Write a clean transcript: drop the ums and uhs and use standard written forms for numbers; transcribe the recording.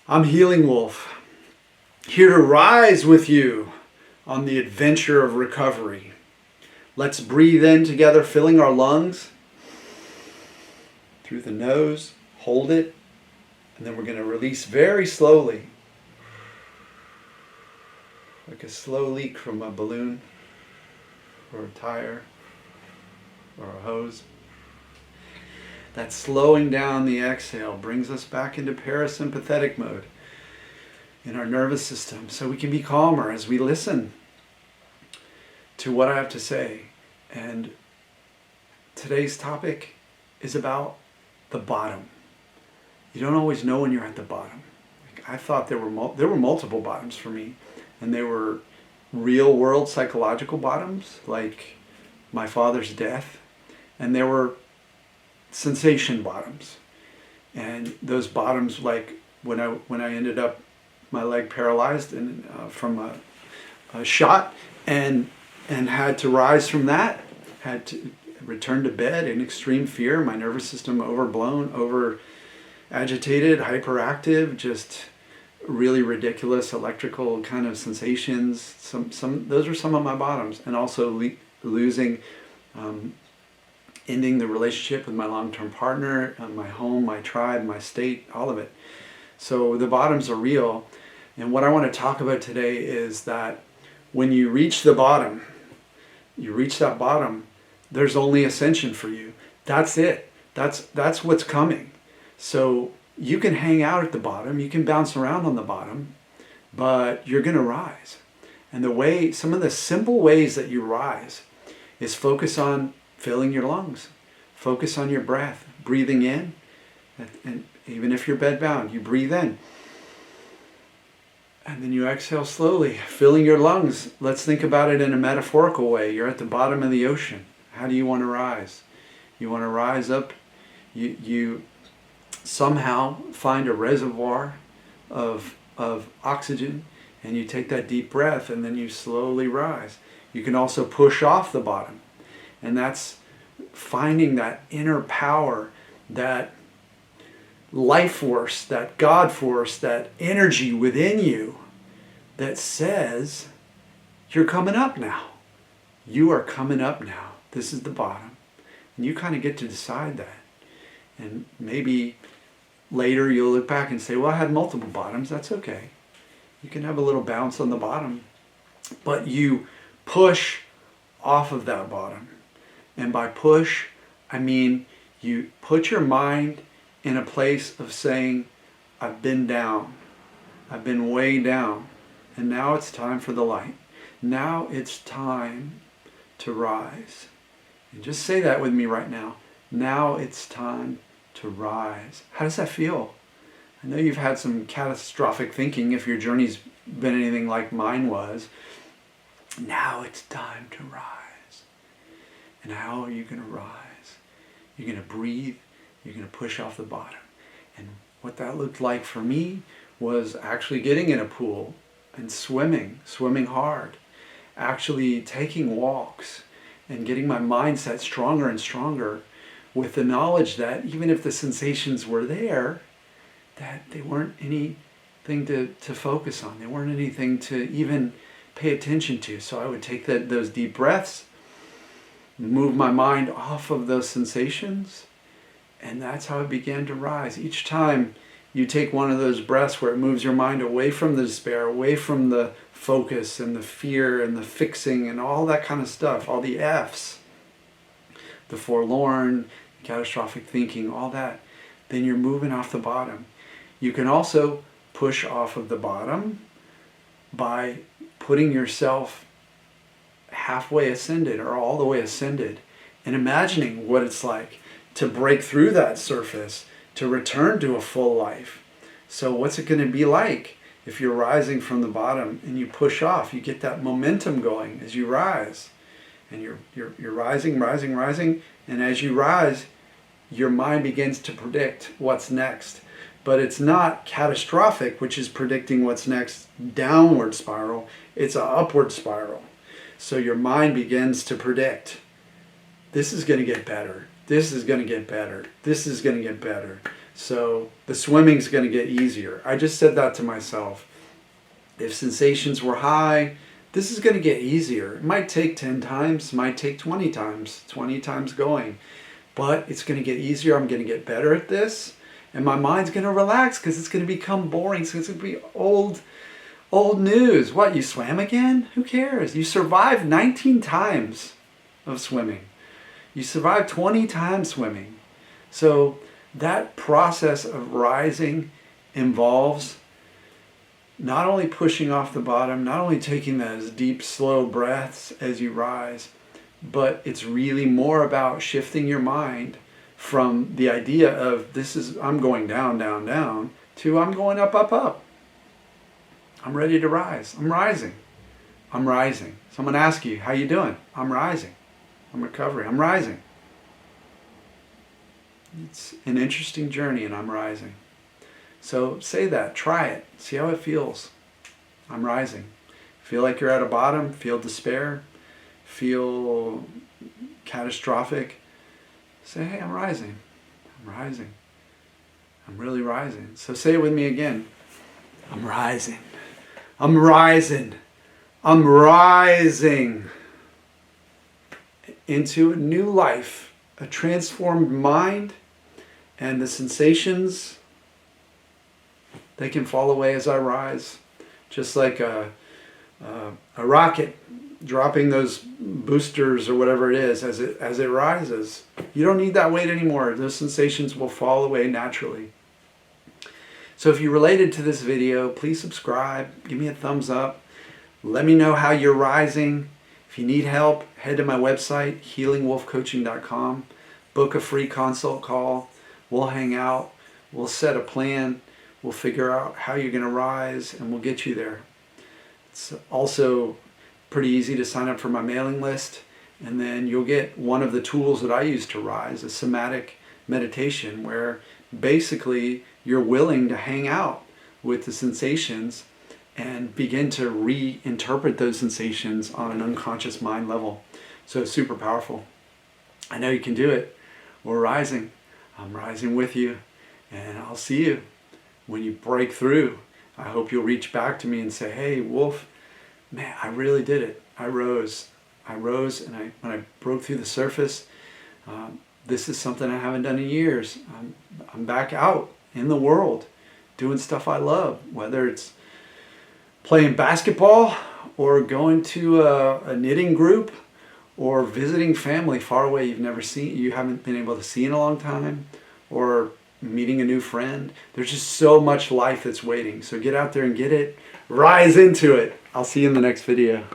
I'm Healing Wolf, here to rise with you on the adventure of recovery. Let's breathe in together, filling our lungs through the nose, hold it, and then we're going to release very slowly, like a slow leak from a balloon or a tire or a hose. That slowing down the exhale brings us back into parasympathetic mode in our nervous system so we can be calmer as we listen to what I have to say. And today's topic is about the bottom. You don't always know when you're at the bottom. I thought there were multiple bottoms for me, and they were real world psychological bottoms, like my father's death, and there were sensation bottoms. And those bottoms, like when I ended up my leg paralyzed and from a shot, and had to rise from that, had to return to bed in extreme fear, my nervous system overblown, over agitated, hyperactive, just really ridiculous electrical kind of sensations. Some those are some of my bottoms, and also losing, ending the relationship with my long-term partner, my home, my tribe, my state, all of it. So the bottoms are real. And what I want to talk about today is that when you reach the bottom, there's only ascension for you. That's it. That's what's coming. So you can hang out at the bottom, you can bounce around on the bottom, but you're going to rise. And some of the simple ways that you rise is focus on filling your lungs. Focus on your breath, breathing in, and even if you're bedbound, you breathe in. And then you exhale slowly, filling your lungs. Let's think about it in a metaphorical way. You're at the bottom of the ocean. How do you want to rise? You want to rise up. You somehow find a reservoir of oxygen, and you take that deep breath, and then you slowly rise. You can also push off the bottom. And that's finding that inner power, that life force, that God force, that energy within you that says, you're coming up now. You are coming up now. This is the bottom. And you kind of get to decide that. And maybe later you'll look back and say, well, I had multiple bottoms. That's okay. You can have a little bounce on the bottom. But you push off of that bottom. And by push, I mean you put your mind in a place of saying, I've been down. I've been way down. And now it's time for the light. Now it's time to rise. And just say that with me right now. Now it's time to rise. How does that feel? I know you've had some catastrophic thinking if your journey's been anything like mine was. Now it's time to rise. And how are you going to rise? You're going to breathe. You're going to push off the bottom. And what that looked like for me was actually getting in a pool and swimming hard. Actually taking walks and getting my mindset stronger and stronger with the knowledge that even if the sensations were there, that they weren't anything to focus on. They weren't anything to even pay attention to. So I would take those deep breaths, move my mind off of those sensations, and that's how it began to rise. Each time you take one of those breaths where it moves your mind away from the despair, away from the focus and the fear and the fixing and all that kind of stuff, all the F's, the forlorn, catastrophic thinking, all that, then you're moving off the bottom. You can also push off of the bottom by putting yourself halfway ascended or all the way ascended and imagining what it's like to break through that surface, to return to a full life. So what's it going to be like if you're rising from the bottom and you push off? You get that momentum going as you rise, and you're rising, and as you rise, your mind begins to predict what's next. But it's not catastrophic, which is predicting what's next, downward spiral. It's an upward spiral. So your mind begins to predict, this is going to get better. This is going to get better. This is going to get better. So the swimming's going to get easier. I just said that to myself. If sensations were high, this is going to get easier. It might take 10 times, might take 20 times, 20 times going. But it's going to get easier. I'm going to get better at this. And my mind's going to relax because it's going to become boring. So it's going to be old news. What, you swam again? Who cares? You survived 19 times of swimming. You survived 20 times swimming. So that process of rising involves not only pushing off the bottom, not only taking those deep, slow breaths as you rise, but it's really more about shifting your mind from the idea of I'm going down, down, down, to I'm going up, up, up. I'm ready to rise. I'm rising. I'm rising. Someone asks you, how you doing? I'm rising. I'm recovering. I'm rising. It's an interesting journey, and I'm rising. So say that. Try it. See how it feels. I'm rising. Feel like you're at a bottom. Feel despair. Feel catastrophic. Say, hey, I'm rising. I'm rising. I'm really rising. So say it with me again. I'm rising. I'm rising. I'm rising into a new life, a transformed mind, and the sensations, they can fall away as I rise. Just like a rocket dropping those boosters or whatever it is as it rises. You don't need that weight anymore. Those sensations will fall away naturally. So if you related to this video, please subscribe, give me a thumbs up, let me know how you're rising. If you need help, head to my website, healingwolfcoaching.com, book a free consult call, we'll hang out, we'll set a plan, we'll figure out how you're going to rise, and we'll get you there. It's also pretty easy to sign up for my mailing list, and then you'll get one of the tools that I use to rise, a somatic meditation, where basically you're willing to hang out with the sensations and begin to reinterpret those sensations on an unconscious mind level. So it's super powerful. I know you can do it. We're rising. I'm rising with you, and I'll see you when you break through. I hope you'll reach back to me and say, hey, Wolf, man, I really did it. I rose, and when I broke through the surface, this is something I haven't done in years. I'm back out in the world doing stuff I love, whether it's playing basketball or going to a knitting group or visiting family far away you haven't been able to see in a long time, or meeting a new friend. There's just so much life that's waiting. So get out there and get it. Rise into it. I'll see you in the next video.